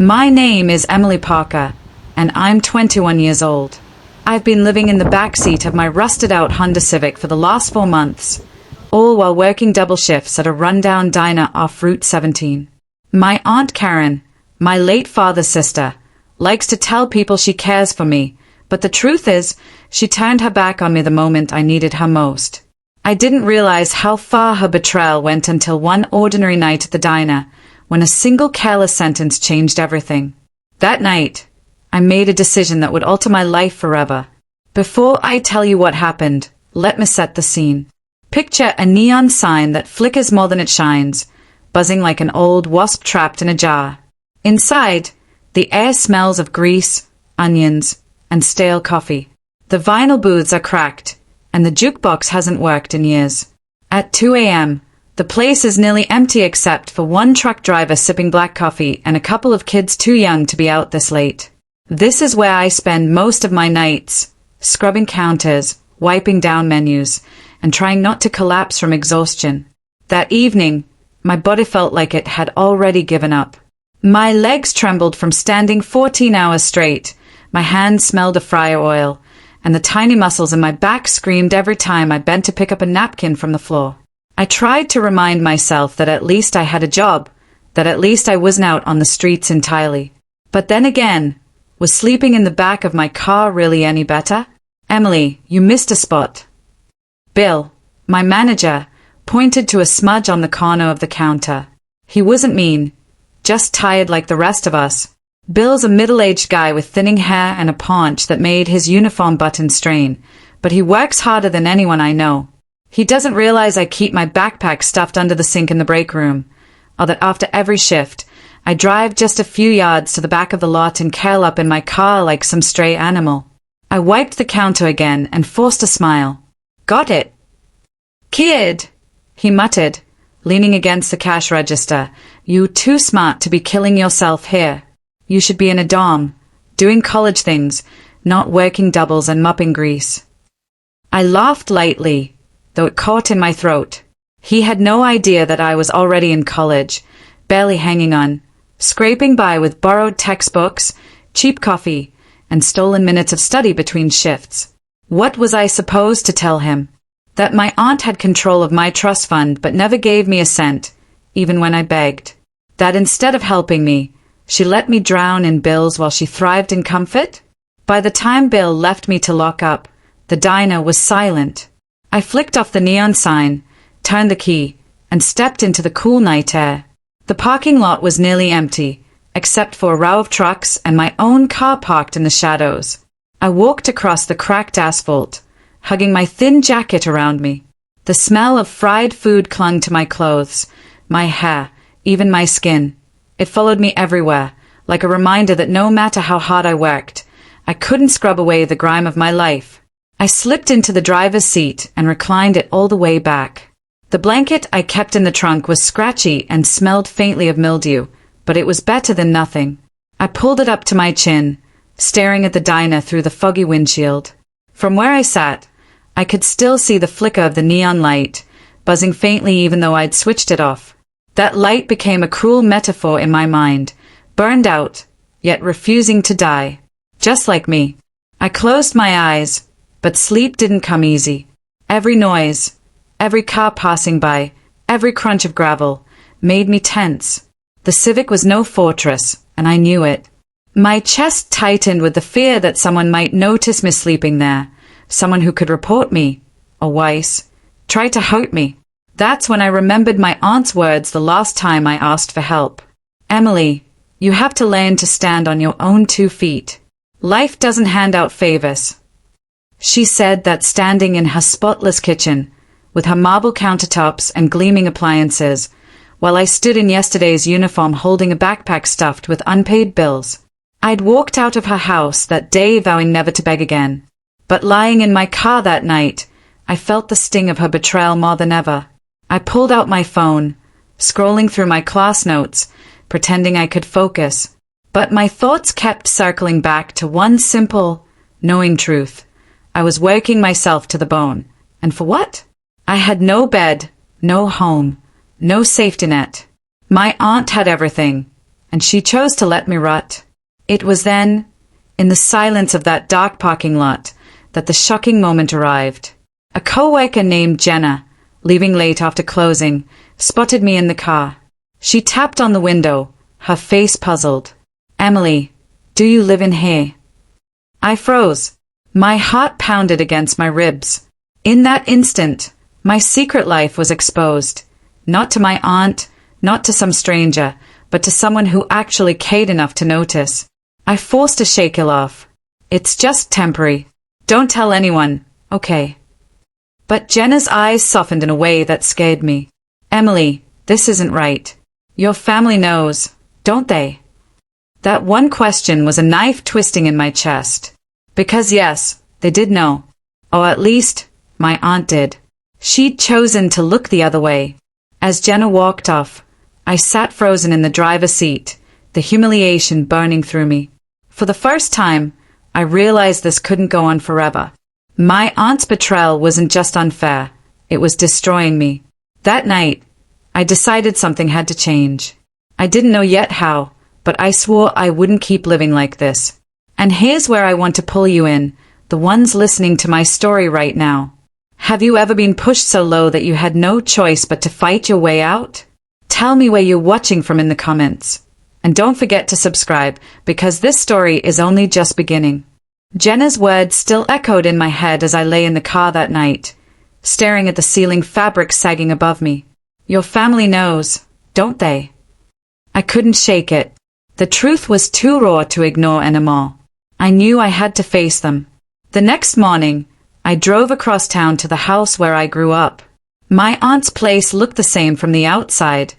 My name is Emily Parker, and I'm 21 years old. I've been living in the backseat of my rusted-out Honda Civic for the last 4 months, all while working double shifts at a rundown diner off Route 17. My Aunt Karen, my late father's sister, likes to tell people she cares for me, but the truth is, she turned her back on me the moment I needed her most. I didn't realize how far her betrayal went until one ordinary night at the diner, when a single careless sentence changed everything. That night, I made a decision that would alter my life forever. Before I tell you what happened, let me set the scene. Picture a neon sign that flickers more than it shines, buzzing like an old wasp trapped in a jar. Inside, the air smells of grease, onions, and stale coffee. The vinyl booths are cracked, and the jukebox hasn't worked in years. At 2 a.m., the place is nearly empty except for one truck driver sipping black coffee and a couple of kids too young to be out this late. This is where I spend most of my nights, scrubbing counters, wiping down menus, and trying not to collapse from exhaustion. That evening, my body felt like it had already given up. My legs trembled from standing 14 hours straight, my hands smelled of fryer oil, and the tiny muscles in my back screamed every time I bent to pick up a napkin from the floor. I tried to remind myself that at least I had a job, that at least I wasn't out on the streets entirely. But then again, was sleeping in the back of my car really any better? Emily, you missed a spot. Bill, my manager, pointed to a smudge on the corner of the counter. He wasn't mean, just tired like the rest of us. Bill's a middle-aged guy with thinning hair and a paunch that made his uniform buttons strain, but he works harder than anyone I know. He doesn't realize I keep my backpack stuffed under the sink in the break room, or that after every shift, I drive just a few yards to the back of the lot and curl up in my car like some stray animal. I wiped the counter again and forced a smile. Got it. Kid, he muttered, leaning against the cash register. You too smart to be killing yourself here. You should be in a dorm, doing college things, not working doubles and mopping grease. I laughed lightly, though it caught in my throat. He had no idea that I was already in college, barely hanging on, scraping by with borrowed textbooks, cheap coffee, and stolen minutes of study between shifts. What was I supposed to tell him? That my aunt had control of my trust fund but never gave me a cent, even when I begged. That instead of helping me, she let me drown in bills while she thrived in comfort? By the time Bill left me to lock up, the diner was silent. I flicked off the neon sign, turned the key, and stepped into the cool night air. The parking lot was nearly empty, except for a row of trucks and my own car parked in the shadows. I walked across the cracked asphalt, hugging my thin jacket around me. The smell of fried food clung to my clothes, my hair, even my skin. It followed me everywhere, like a reminder that no matter how hard I worked, I couldn't scrub away the grime of my life. I slipped into the driver's seat and reclined it all the way back. The blanket I kept in the trunk was scratchy and smelled faintly of mildew, but it was better than nothing. I pulled it up to my chin, staring at the diner through the foggy windshield. From where I sat, I could still see the flicker of the neon light, buzzing faintly even though I'd switched it off. That light became a cruel metaphor in my mind, burned out, yet refusing to die. Just like me. I closed my eyes, but sleep didn't come easy. Every noise, every car passing by, every crunch of gravel, made me tense. The Civic was no fortress, and I knew it. My chest tightened with the fear that someone might notice me sleeping there, someone who could report me, or worse, try to hurt me. That's when I remembered my aunt's words the last time I asked for help. Emily, you have to learn to stand on your own 2 feet. Life doesn't hand out favors. She said that standing in her spotless kitchen, with her marble countertops and gleaming appliances, while I stood in yesterday's uniform holding a backpack stuffed with unpaid bills. I'd walked out of her house that day vowing never to beg again. But lying in my car that night, I felt the sting of her betrayal more than ever. I pulled out my phone, scrolling through my class notes, pretending I could focus. But my thoughts kept circling back to one simple, knowing truth. I was working myself to the bone. And for what? I had no bed, no home, no safety net. My aunt had everything, and she chose to let me rot. It was then, in the silence of that dark parking lot, that the shocking moment arrived. A co-worker named Jenna, leaving late after closing, spotted me in the car. She tapped on the window, her face puzzled. "Emily, do you live in here?" I froze. My heart pounded against my ribs. In that instant, my secret life was exposed. Not to my aunt, not to some stranger, but to someone who actually cared enough to notice. I forced a shake off. "It's just temporary. Don't tell anyone, okay?" But Jenna's eyes softened in a way that scared me. "Emily, this isn't right. Your family knows, don't they?" That one question was a knife twisting in my chest. Because yes, they did know. Or at least, my aunt did. She'd chosen to look the other way. As Jenna walked off, I sat frozen in the driver's seat, the humiliation burning through me. For the first time, I realized this couldn't go on forever. My aunt's betrayal wasn't just unfair, it was destroying me. That night, I decided something had to change. I didn't know yet how, but I swore I wouldn't keep living like this. And here's where I want to pull you in, the ones listening to my story right now. Have you ever been pushed so low that you had no choice but to fight your way out? Tell me where you're watching from in the comments. And don't forget to subscribe, because this story is only just beginning. Jenna's words still echoed in my head as I lay in the car that night, staring at the ceiling fabric sagging above me. Your family knows, don't they? I couldn't shake it. The truth was too raw to ignore anymore. I knew I had to face them. The next morning, I drove across town to the house where I grew up. My aunt's place looked the same from the outside.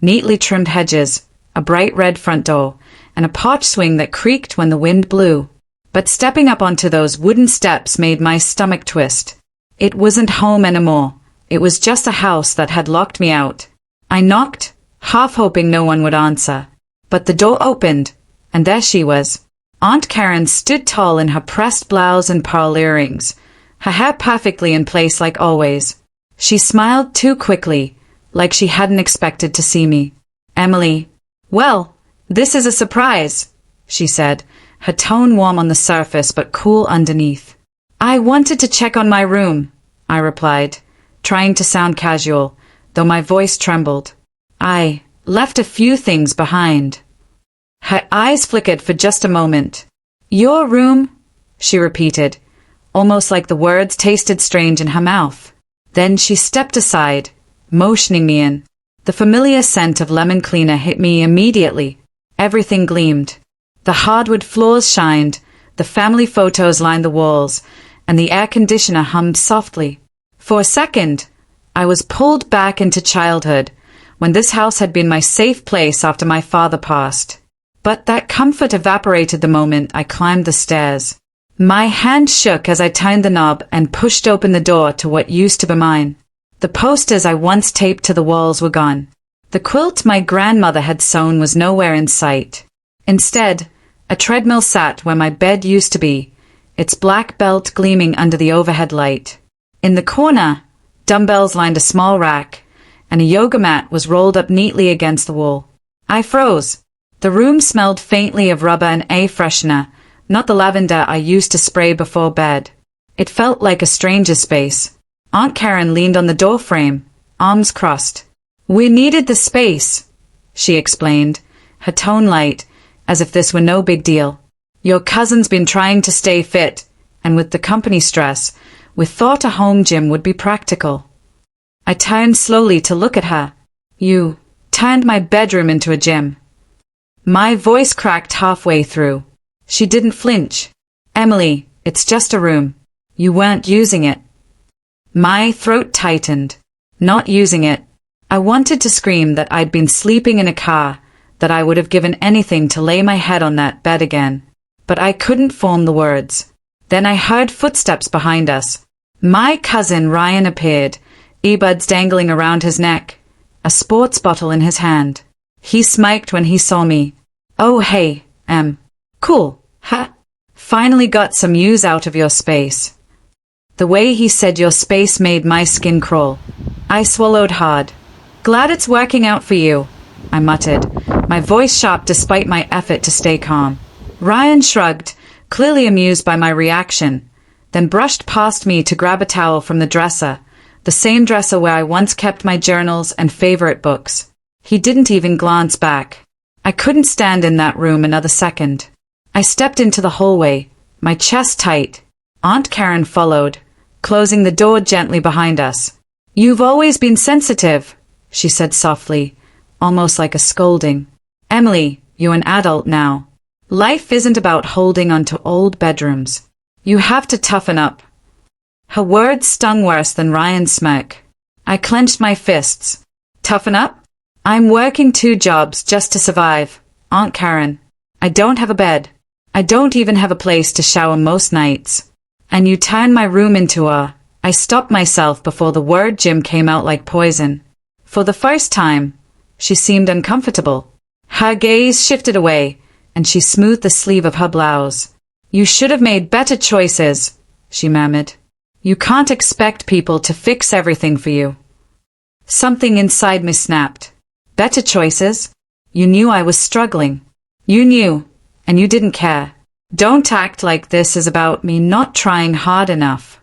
Neatly trimmed hedges, a bright red front door, and a porch swing that creaked when the wind blew. But stepping up onto those wooden steps made my stomach twist. It wasn't home anymore. It was just a house that had locked me out. I knocked, half hoping no one would answer. But the door opened, and there she was. Aunt Karen stood tall in her pressed blouse and pearl earrings, her hair perfectly in place like always. She smiled too quickly, like she hadn't expected to see me. "Emily, well, this is a surprise," she said, her tone warm on the surface but cool underneath. "I wanted to check on my room," I replied, trying to sound casual, though my voice trembled. "I left a few things behind." Her eyes flickered for just a moment. "Your room?" she repeated, almost like the words tasted strange in her mouth. Then she stepped aside, motioning me in. The familiar scent of lemon cleaner hit me immediately. Everything gleamed. The hardwood floors shined, the family photos lined the walls, and the air conditioner hummed softly. For a second, I was pulled back into childhood, when this house had been my safe place after my father passed. But that comfort evaporated the moment I climbed the stairs. My hand shook as I turned the knob and pushed open the door to what used to be mine. The posters I once taped to the walls were gone. The quilt my grandmother had sewn was nowhere in sight. Instead, a treadmill sat where my bed used to be, its black belt gleaming under the overhead light. In the corner, dumbbells lined a small rack, and a yoga mat was rolled up neatly against the wall. I froze. The room smelled faintly of rubber and air freshener, not the lavender I used to spray before bed. It felt like a stranger's space. Aunt Karen leaned on the doorframe, arms crossed. "We needed the space," she explained, her tone light, as if this were no big deal. "Your cousin's been trying to stay fit, and with the company stress, we thought a home gym would be practical." I turned slowly to look at her. "You turned my bedroom into a gym." My voice cracked halfway through. She didn't flinch. "Emily, it's just a room. You weren't using it." My throat tightened. Not using it. I wanted to scream that I'd been sleeping in a car, that I would have given anything to lay my head on that bed again. But I couldn't form the words. Then I heard footsteps behind us. My cousin Ryan appeared, earbuds dangling around his neck, a sports bottle in his hand. He smiled when he saw me. "Oh hey, cool, huh? Finally got some use out of your space." The way he said your space made my skin crawl. I swallowed hard. "Glad it's working out for you," I muttered, my voice sharp despite my effort to stay calm. Ryan shrugged, clearly amused by my reaction, then brushed past me to grab a towel from the dresser, the same dresser where I once kept my journals and favorite books. He didn't even glance back. I couldn't stand in that room another second. I stepped into the hallway, my chest tight. Aunt Karen followed, closing the door gently behind us. "You've always been sensitive," she said softly, almost like a scolding. "Emily, you're an adult now. Life isn't about holding onto old bedrooms. You have to toughen up." Her words stung worse than Ryan's smirk. I clenched my fists. "Toughen up? I'm working 2 jobs just to survive, Aunt Karen. I don't have a bed. I don't even have a place to shower most nights. And you turn my room into a—" I stopped myself before the word gym came out like poison. For the first time, she seemed uncomfortable. Her gaze shifted away, and she smoothed the sleeve of her blouse. "You should have made better choices," she murmured. "You can't expect people to fix everything for you." Something inside me snapped. Better choices? You knew I was struggling. You knew, and you didn't care. Don't act like this is about me not trying hard enough.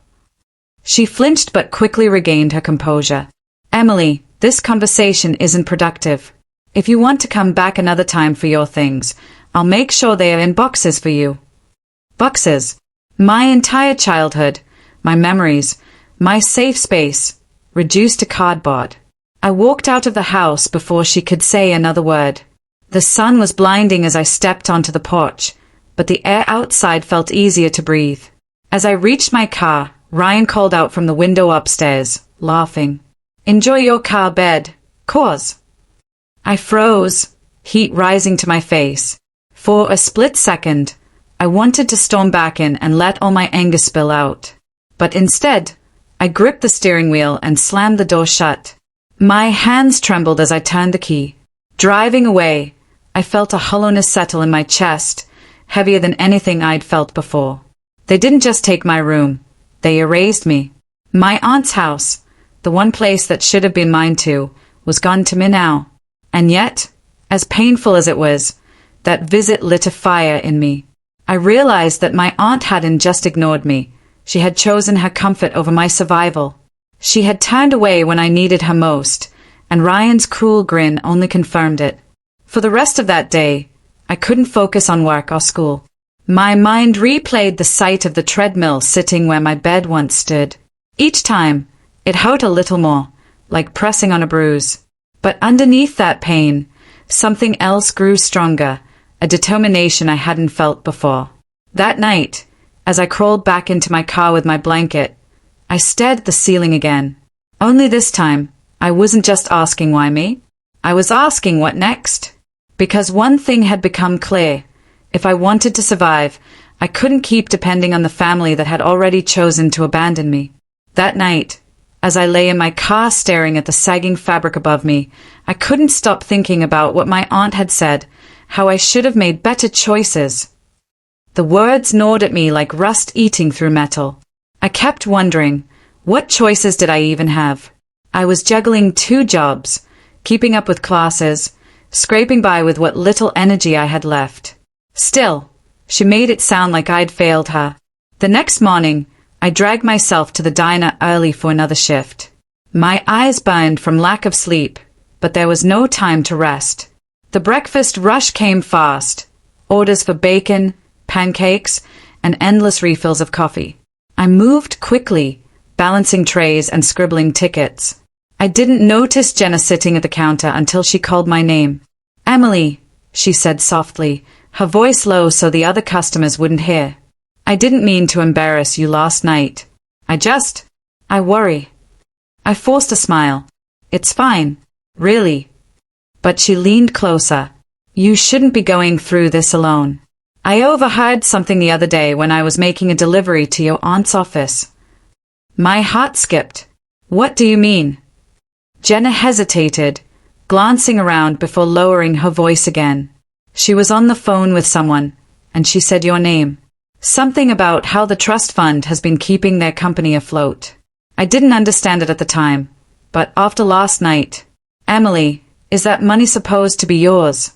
She flinched but quickly regained her composure. "Emily, this conversation isn't productive. If you want to come back another time for your things, I'll make sure they are in boxes for you." Boxes? My entire childhood, my memories, my safe space, reduced to cardboard. I walked out of the house before she could say another word. The sun was blinding as I stepped onto the porch, but the air outside felt easier to breathe. As I reached my car, Ryan called out from the window upstairs, laughing. "Enjoy your car bed, cause." I froze, heat rising to my face. For a split second, I wanted to storm back in and let all my anger spill out. But instead, I gripped the steering wheel and slammed the door shut. My hands trembled as I turned the key. Driving away, I felt a hollowness settle in my chest, heavier than anything I'd felt before. They didn't just take my room, they erased me. My aunt's house, the one place that should have been mine too, was gone to me now. And yet, as painful as it was, that visit lit a fire in me. I realized that my aunt hadn't just ignored me, she had chosen her comfort over my survival. She had turned away when I needed her most, and Ryan's cruel grin only confirmed it. For the rest of that day, I couldn't focus on work or school. My mind replayed the sight of the treadmill sitting where my bed once stood. Each time, it hurt a little more, like pressing on a bruise. But underneath that pain, something else grew stronger, a determination I hadn't felt before. That night, as I crawled back into my car with my blanket, I stared at the ceiling again. Only this time, I wasn't just asking why me. I was asking what next. Because one thing had become clear. If I wanted to survive, I couldn't keep depending on the family that had already chosen to abandon me. That night, as I lay in my car staring at the sagging fabric above me, I couldn't stop thinking about what my aunt had said, how I should have made better choices. The words gnawed at me like rust eating through metal. I kept wondering, what choices did I even have? I was juggling 2 jobs, keeping up with classes, scraping by with what little energy I had left. Still, she made it sound like I'd failed her. The next morning, I dragged myself to the diner early for another shift. My eyes burned from lack of sleep, but there was no time to rest. The breakfast rush came fast. Orders for bacon, pancakes, and endless refills of coffee. I moved quickly, balancing trays and scribbling tickets. I didn't notice Jenna sitting at the counter until she called my name. "Emily," she said softly, her voice low so the other customers wouldn't hear. "I didn't mean to embarrass you last night. I worry." I forced a smile. "It's fine, really." But she leaned closer. "You shouldn't be going through this alone. I overheard something the other day when I was making a delivery to your aunt's office." My heart skipped. "What do you mean?" Jenna hesitated, glancing around before lowering her voice again. "She was on the phone with someone, and she said your name. Something about how the trust fund has been keeping their company afloat. I didn't understand it at the time, but after last night—" "Emily, is that money supposed to be yours?"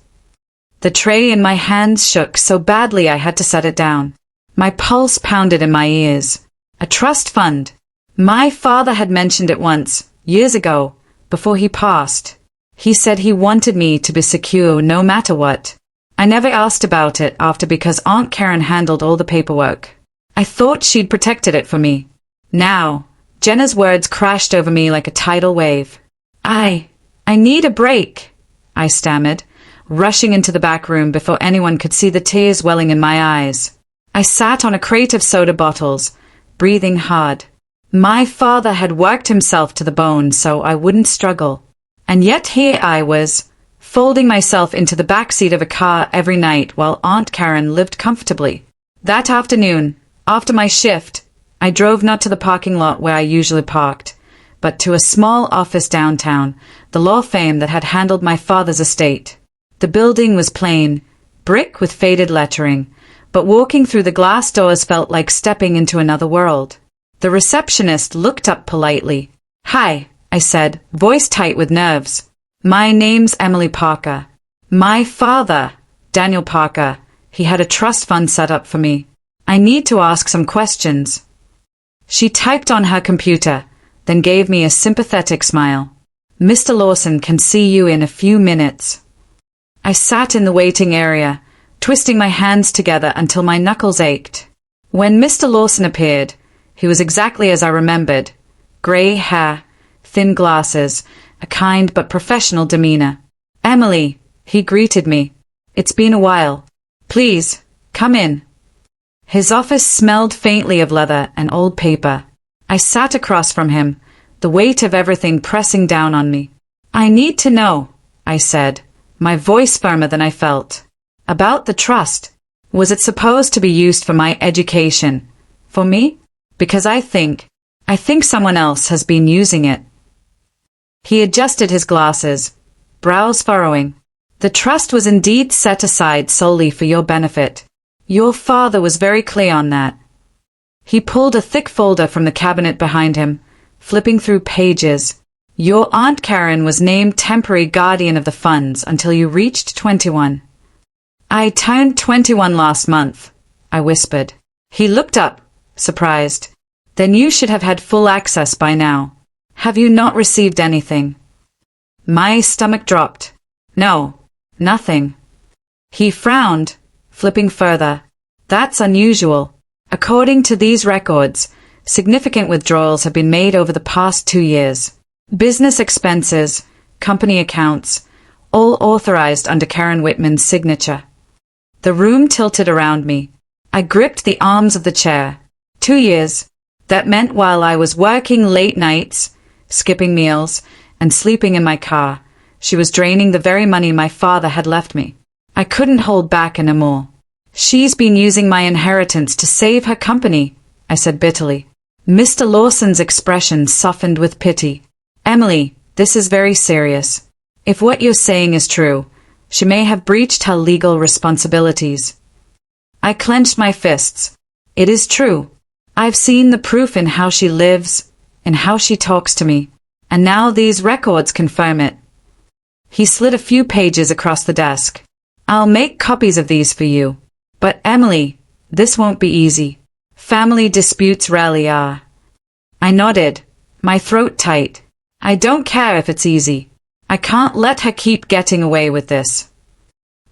The tray in my hands shook so badly I had to set it down. My pulse pounded in my ears. A trust fund. My father had mentioned it once, years ago, before he passed. He said he wanted me to be secure no matter what. I never asked about it after because Aunt Karen handled all the paperwork. I thought she'd protected it for me. Now, Jenna's words crashed over me like a tidal wave. I need a break, I stammered, rushing into the back room before anyone could see the tears welling in my eyes. I sat on a crate of soda bottles, breathing hard. My father had worked himself to the bone so I wouldn't struggle. And yet here I was, folding myself into the backseat of a car every night while Aunt Karen lived comfortably. That afternoon, after my shift, I drove not to the parking lot where I usually parked, but to a small office downtown, the law firm that had handled my father's estate. The building was plain, brick with faded lettering, but walking through the glass doors felt like stepping into another world. The receptionist looked up politely. "Hi," I said, voice tight with nerves. "My name's Emily Parker. My father, Daniel Parker, he had a trust fund set up for me. I need to ask some questions." She typed on her computer, then gave me a sympathetic smile. "Mr. Lawson can see you in a few minutes." I sat in the waiting area, twisting my hands together until my knuckles ached. When Mr. Lawson appeared, he was exactly as I remembered. Grey hair, thin glasses, a kind but professional demeanor. "Emily," he greeted me. "It's been a while. Please, come in." His office smelled faintly of leather and old paper. I sat across from him, the weight of everything pressing down on me. "I need to know," I said, my voice firmer than I felt. "About the trust. Was it supposed to be used for my education? For me? Because I think someone else has been using it." He adjusted his glasses, brows furrowing. "The trust was indeed set aside solely for your benefit. Your father was very clear on that." He pulled a thick folder from the cabinet behind him, flipping through pages. "Your Aunt Karen was named temporary guardian of the funds until you reached 21. "I turned 21 last month," I whispered. He looked up, surprised. "Then you should have had full access by now. Have you not received anything?" My stomach dropped. "No, nothing." He frowned, flipping further. "That's unusual. According to these records, significant withdrawals have been made over the past 2 years. Business expenses, company accounts, all authorized under Karen Whitman's signature." The room tilted around me. I gripped the arms of the chair. 2 years. That meant while I was working late nights, skipping meals, and sleeping in my car, she was draining the very money my father had left me. I couldn't hold back anymore. "She's been using my inheritance to save her company," I said bitterly. Mr. Lawson's expression softened with pity. "Emily, this is very serious. If what you're saying is true, she may have breached her legal responsibilities." I clenched my fists. "It is true. I've seen the proof in how she lives, in how she talks to me, and now these records confirm it." He slid a few pages across the desk. "I'll make copies of these for you. But Emily, this won't be easy. Family disputes rarely are." I nodded, my throat tight. "I don't care if it's easy. I can't let her keep getting away with this."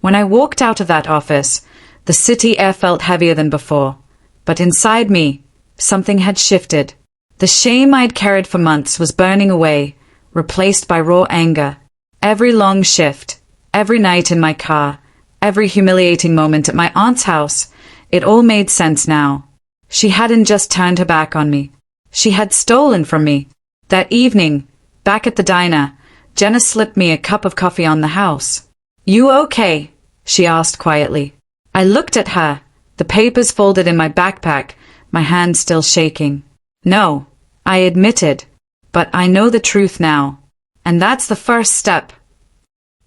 When I walked out of that office, the city air felt heavier than before. But inside me, something had shifted. The shame I'd carried for months was burning away, replaced by raw anger. Every long shift, every night in my car, every humiliating moment at my aunt's house, it all made sense now. She hadn't just turned her back on me. She had stolen from me. That evening, back at the diner, Jenna slipped me a cup of coffee on the house. "You okay?" she asked quietly. I looked at her, the papers folded in my backpack, my hand still shaking. "No," I admitted, "but I know the truth now. And that's the first step."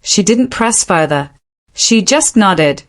She didn't press further. She just nodded,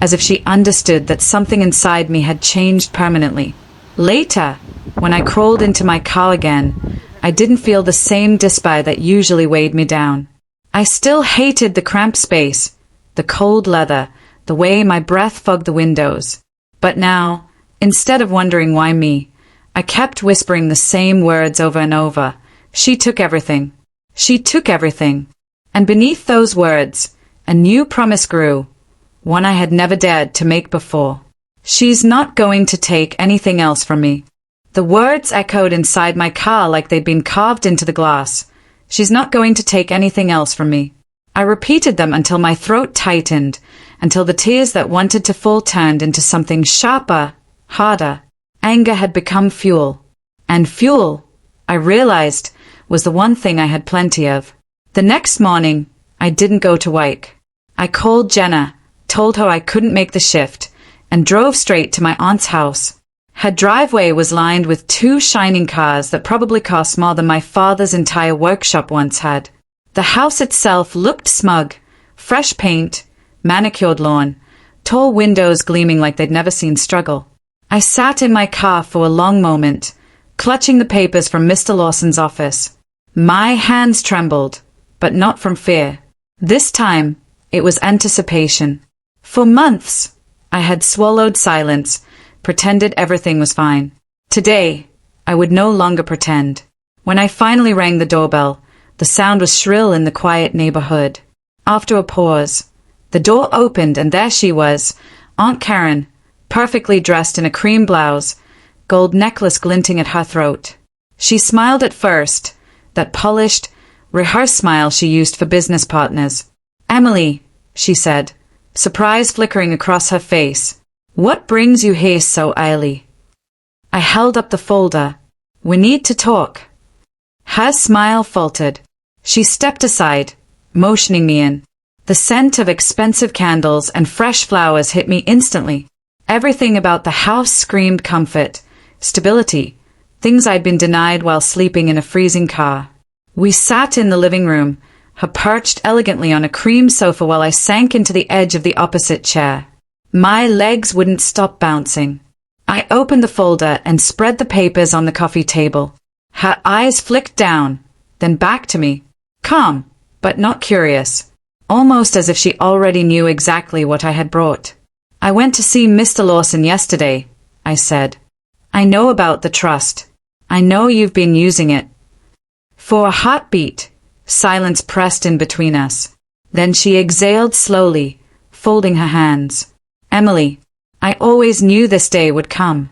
as if she understood that something inside me had changed permanently. Later, when I crawled into my car again, I didn't feel the same despair that usually weighed me down. I still hated the cramped space, the cold leather, the way my breath fogged the windows. But now, instead of wondering why me, I kept whispering the same words over and over. She took everything. She took everything. And beneath those words, a new promise grew, one I had never dared to make before. She's not going to take anything else from me. The words echoed inside my car like they'd been carved into the glass. She's not going to take anything else from me. I repeated them until my throat tightened, until the tears that wanted to fall turned into something sharper, harder. Anger had become fuel. And fuel, I realized, was the one thing I had plenty of. The next morning, I didn't go to work. I called Jenna, told her I couldn't make the shift, and drove straight to my aunt's house. Her driveway was lined with 2 shining cars that probably cost more than my father's entire workshop once had. The house itself looked smug, fresh paint, manicured lawn, tall windows gleaming like they'd never seen struggle. I sat in my car for a long moment, clutching the papers from Mr. Lawson's office. My hands trembled, but not from fear. This time, it was anticipation. For months, I had swallowed silence, pretended everything was fine. Today, I would no longer pretend. When I finally rang the doorbell, the sound was shrill in the quiet neighborhood. After a pause, the door opened and there she was, Aunt Karen, perfectly dressed in a cream blouse, gold necklace glinting at her throat. She smiled at first, that polished, rehearsed smile she used for business partners. "Emily," she said, surprise flickering across her face. "What brings you here so early?" I held up the folder. "We need to talk." Her smile faltered. She stepped aside, motioning me in. The scent of expensive candles and fresh flowers hit me instantly. Everything about the house screamed comfort, stability, things I'd been denied while sleeping in a freezing car. We sat in the living room, her perched elegantly on a cream sofa while I sank into the edge of the opposite chair. My legs wouldn't stop bouncing. I opened the folder and spread the papers on the coffee table. Her eyes flicked down, then back to me, calm, but not curious, almost as if she already knew exactly what I had brought. "I went to see Mr. Lawson yesterday," I said. "I know about the trust. I know you've been using it." For a heartbeat, silence pressed in between us. Then she exhaled slowly, folding her hands. "Emily, I always knew this day would come."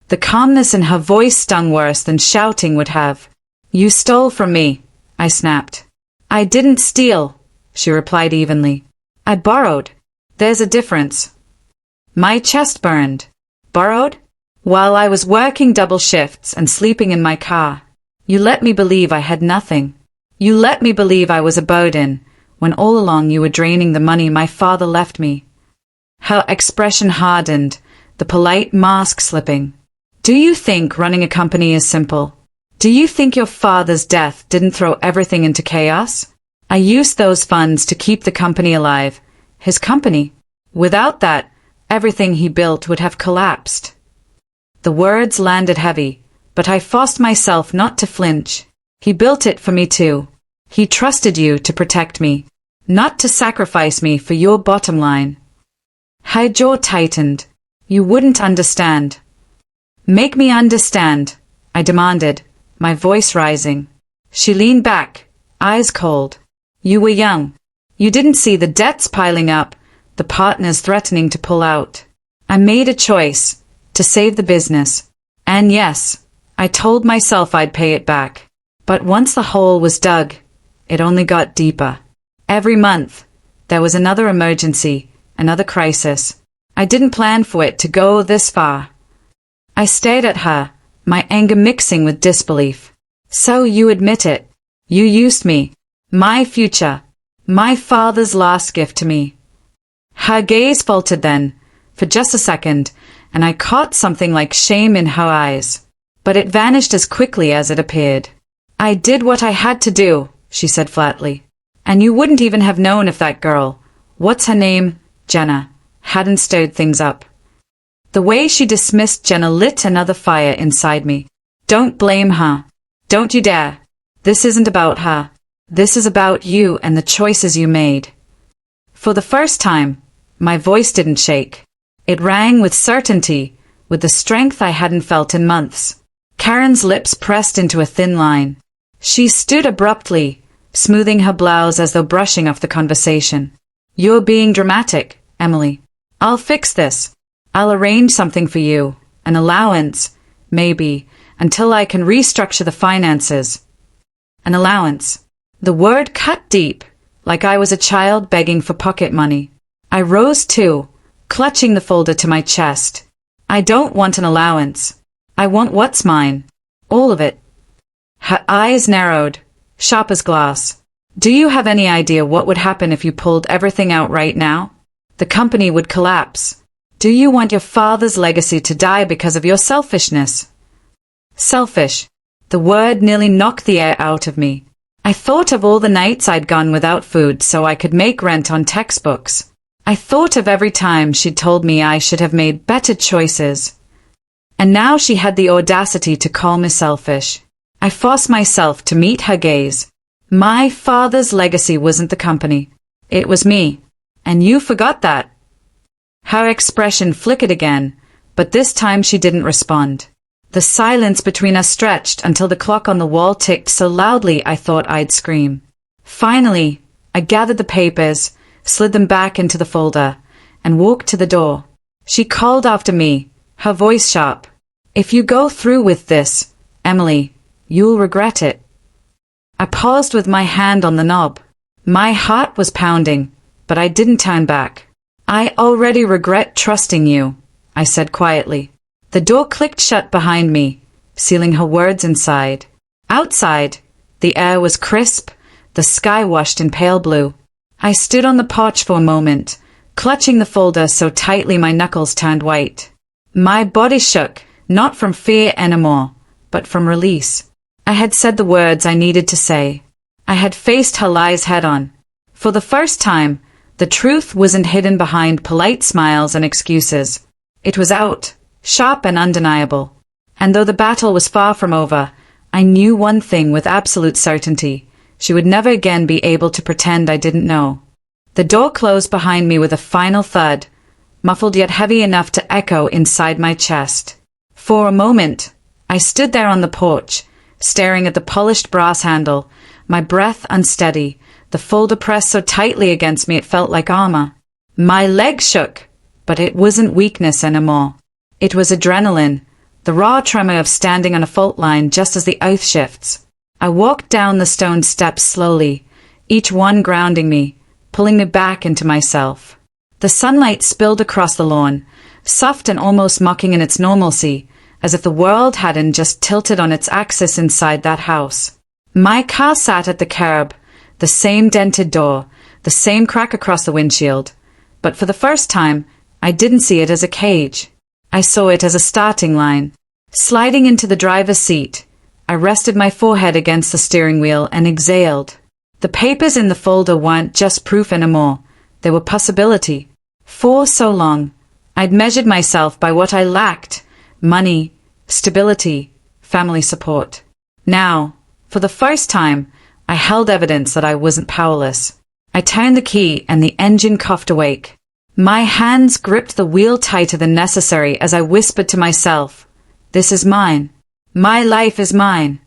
The calmness in her voice stung worse than shouting would have. "You stole from me," I snapped. "I didn't steal," she replied evenly. "I borrowed. There's a difference." My chest burned. Borrowed? While I was working double shifts and sleeping in my car. You let me believe I had nothing. You let me believe I was a burden, when all along you were draining the money my father left me. Her expression hardened, the polite mask slipping. "Do you think running a company is simple? Do you think your father's death didn't throw everything into chaos? I used those funds to keep the company alive. His company. Without that, everything he built would have collapsed." The words landed heavy, but I forced myself not to flinch. "He built it for me too. He trusted you to protect me, not to sacrifice me for your bottom line." Her jaw tightened. "You wouldn't understand." "Make me understand," I demanded, my voice rising. She leaned back, eyes cold. "You were young. You didn't see the debts piling up, the partners threatening to pull out. I made a choice, to save the business. And yes, I told myself I'd pay it back. But once the hole was dug, it only got deeper. Every month, there was another emergency, another crisis. I didn't plan for it to go this far." I stared at her, my anger mixing with disbelief. "So you admit it. You used me. My future. My father's last gift to me." Her gaze faltered then, for just a second, and I caught something like shame in her eyes. But it vanished as quickly as it appeared. "I did what I had to do," she said flatly. "And you wouldn't even have known if that girl, what's her name, Jenna, hadn't stirred things up." The way she dismissed Jenna lit another fire inside me. "Don't blame her. Don't you dare. This isn't about her. This is about you and the choices you made." For the first time, my voice didn't shake. It rang with certainty, with the strength I hadn't felt in months. Karen's lips pressed into a thin line. She stood abruptly, smoothing her blouse as though brushing off the conversation. "You're being dramatic, Emily. I'll fix this. I'll arrange something for you. An allowance, maybe, until I can restructure the finances." An allowance. The word cut deep, like I was a child begging for pocket money. I rose too, clutching the folder to my chest. "I don't want an allowance. I want what's mine. All of it." Her eyes narrowed, sharp as glass. "Do you have any idea what would happen if you pulled everything out right now? The company would collapse. Do you want your father's legacy to die because of your selfishness?" Selfish. The word nearly knocked the air out of me. I thought of all the nights I'd gone without food so I could make rent on textbooks. I thought of every time she'd told me I should have made better choices. And now she had the audacity to call me selfish. I forced myself to meet her gaze. My father's legacy wasn't the company. It was me. And you forgot that. Her expression flickered again, but this time she didn't respond. The silence between us stretched until the clock on the wall ticked so loudly I thought I'd scream. Finally, I gathered the papers, slid them back into the folder, and walked to the door. She called after me, her voice sharp. "If you go through with this, Emily, you'll regret it." I paused with my hand on the knob. My heart was pounding, but I didn't turn back. "I already regret trusting you," I said quietly. The door clicked shut behind me, sealing her words inside. Outside, the air was crisp, the sky washed in pale blue. I stood on the porch for a moment, clutching the folder so tightly my knuckles turned white. My body shook, not from fear anymore, but from release. I had said the words I needed to say. I had faced her lies head-on. For the first time, the truth wasn't hidden behind polite smiles and excuses. It was out, sharp and undeniable. And though the battle was far from over, I knew one thing with absolute certainty. She would never again be able to pretend I didn't know. The door closed behind me with a final thud, muffled yet heavy enough to echo inside my chest. For a moment, I stood there on the porch, staring at the polished brass handle, my breath unsteady, the folder pressed so tightly against me it felt like armor. My legs shook, but it wasn't weakness anymore. It was adrenaline, the raw tremor of standing on a fault line just as the earth shifts. I walked down the stone steps slowly, each one grounding me, pulling me back into myself. The sunlight spilled across the lawn, soft and almost mocking in its normalcy, as if the world hadn't just tilted on its axis inside that house. My car sat at the curb, the same dented door, the same crack across the windshield. But for the first time, I didn't see it as a cage. I saw it as a starting line. Sliding into the driver's seat, I rested my forehead against the steering wheel and exhaled. The papers in the folder weren't just proof anymore. They were possibility. For so long, I'd measured myself by what I lacked: money, stability, family support. Now, for the first time, I held evidence that I wasn't powerless. I turned the key and the engine coughed awake. My hands gripped the wheel tighter than necessary as I whispered to myself, "This is mine. My life is mine."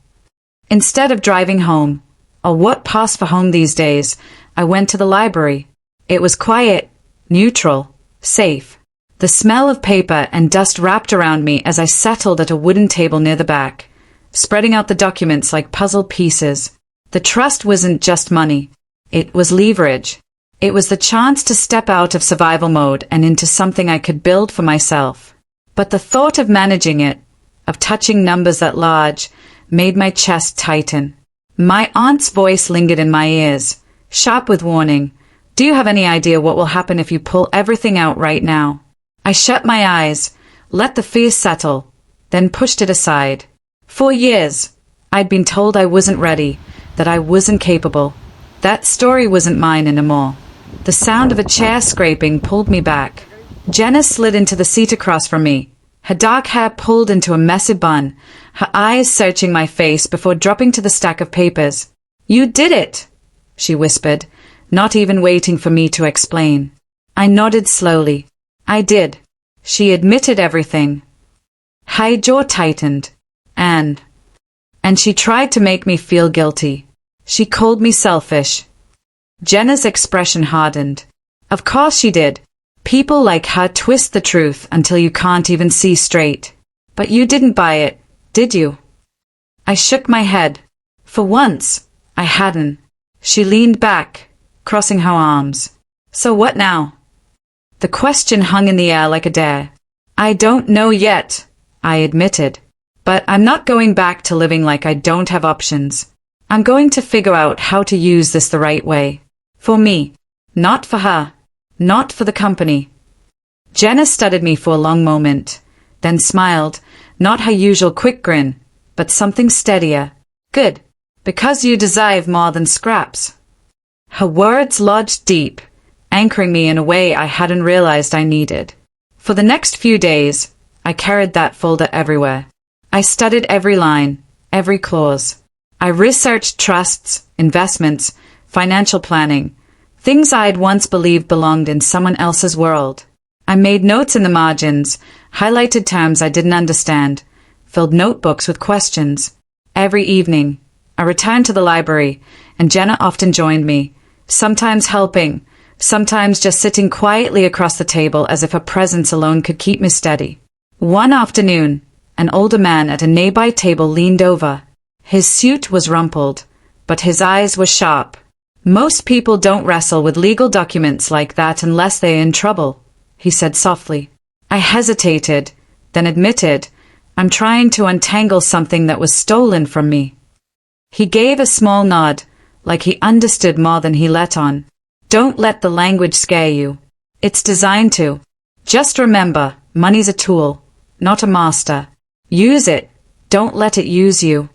Instead of driving home, or what passed for home these days, I went to the library. It was quiet, neutral, safe. The smell of paper and dust wrapped around me as I settled at a wooden table near the back, spreading out the documents like puzzle pieces. The trust wasn't just money. It was leverage. It was the chance to step out of survival mode and into something I could build for myself. But the thought of managing it, of touching numbers that large, made my chest tighten. My aunt's voice lingered in my ears, sharp with warning. "Do you have any idea what will happen if you pull everything out right now?" I shut my eyes, let the fear settle, then pushed it aside. For years, I'd been told I wasn't ready, that I wasn't capable. That story wasn't mine anymore. The sound of a chair scraping pulled me back. Jenna slid into the seat across from me, her dark hair pulled into a messy bun, her eyes searching my face before dropping to the stack of papers. "You did it," she whispered, not even waiting for me to explain. I nodded slowly. I did. She admitted everything. Her jaw tightened. And she tried to make me feel guilty. She called me selfish. Jenna's expression hardened. Of course she did. People like her twist the truth until you can't even see straight. But you didn't buy it, did you? I shook my head. For once, I hadn't. She leaned back, crossing her arms. So what now? The question hung in the air like a dare. I don't know yet, I admitted. But I'm not going back to living like I don't have options. I'm going to figure out how to use this the right way. For me, not for her, not for the company. Jenna studied me for a long moment, then smiled, not her usual quick grin, but something steadier. Good, because you deserve more than scraps. Her words lodged deep, anchoring me in a way I hadn't realized I needed. For the next few days, I carried that folder everywhere. I studied every line, every clause. I researched trusts, investments, financial planning, things I'd once believed belonged in someone else's world. I made notes in the margins, highlighted terms I didn't understand, filled notebooks with questions. Every evening, I returned to the library, and Jenna often joined me, sometimes helping, sometimes just sitting quietly across the table as if her presence alone could keep me steady. One afternoon, an older man at a nearby table leaned over. His suit was rumpled, but his eyes were sharp. Most people don't wrestle with legal documents like that unless they're in trouble, he said softly. I hesitated, then admitted, I'm trying to untangle something that was stolen from me. He gave a small nod, like he understood more than he let on. Don't let the language scare you. It's designed to. Just remember, money's a tool, not a master. Use it. Don't let it use you.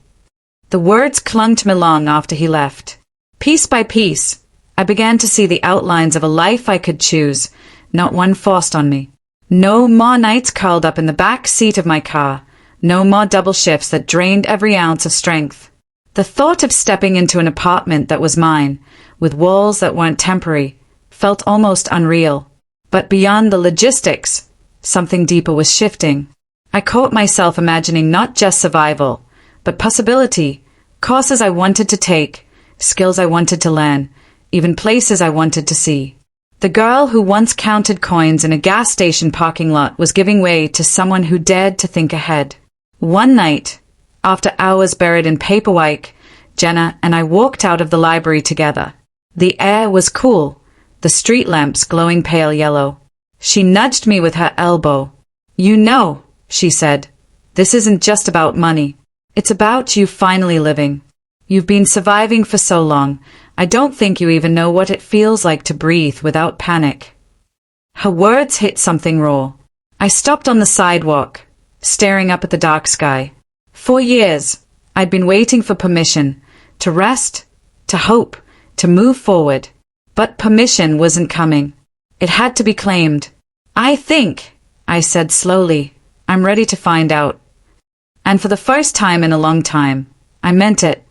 The words clung to me long after he left. Piece by piece, I began to see the outlines of a life I could choose, not one forced on me. No more nights curled up in the back seat of my car. No more double shifts that drained every ounce of strength. The thought of stepping into an apartment that was mine, with walls that weren't temporary, felt almost unreal. But beyond the logistics, something deeper was shifting. I caught myself imagining not just survival, but possibility, courses I wanted to take, skills I wanted to learn, even places I wanted to see. The girl who once counted coins in a gas station parking lot was giving way to someone who dared to think ahead. One night, after hours buried in paperwork, Jenna and I walked out of the library together. The air was cool, the street lamps glowing pale yellow. She nudged me with her elbow. You know, she said, this isn't just about money. It's about you finally living. You've been surviving for so long, I don't think you even know what it feels like to breathe without panic. Her words hit something raw. I stopped on the sidewalk, staring up at the dark sky. For years, I'd been waiting for permission, to rest, to hope, to move forward. But permission wasn't coming. It had to be claimed. I think, I said slowly, I'm ready to find out. And for the first time in a long time, I meant it.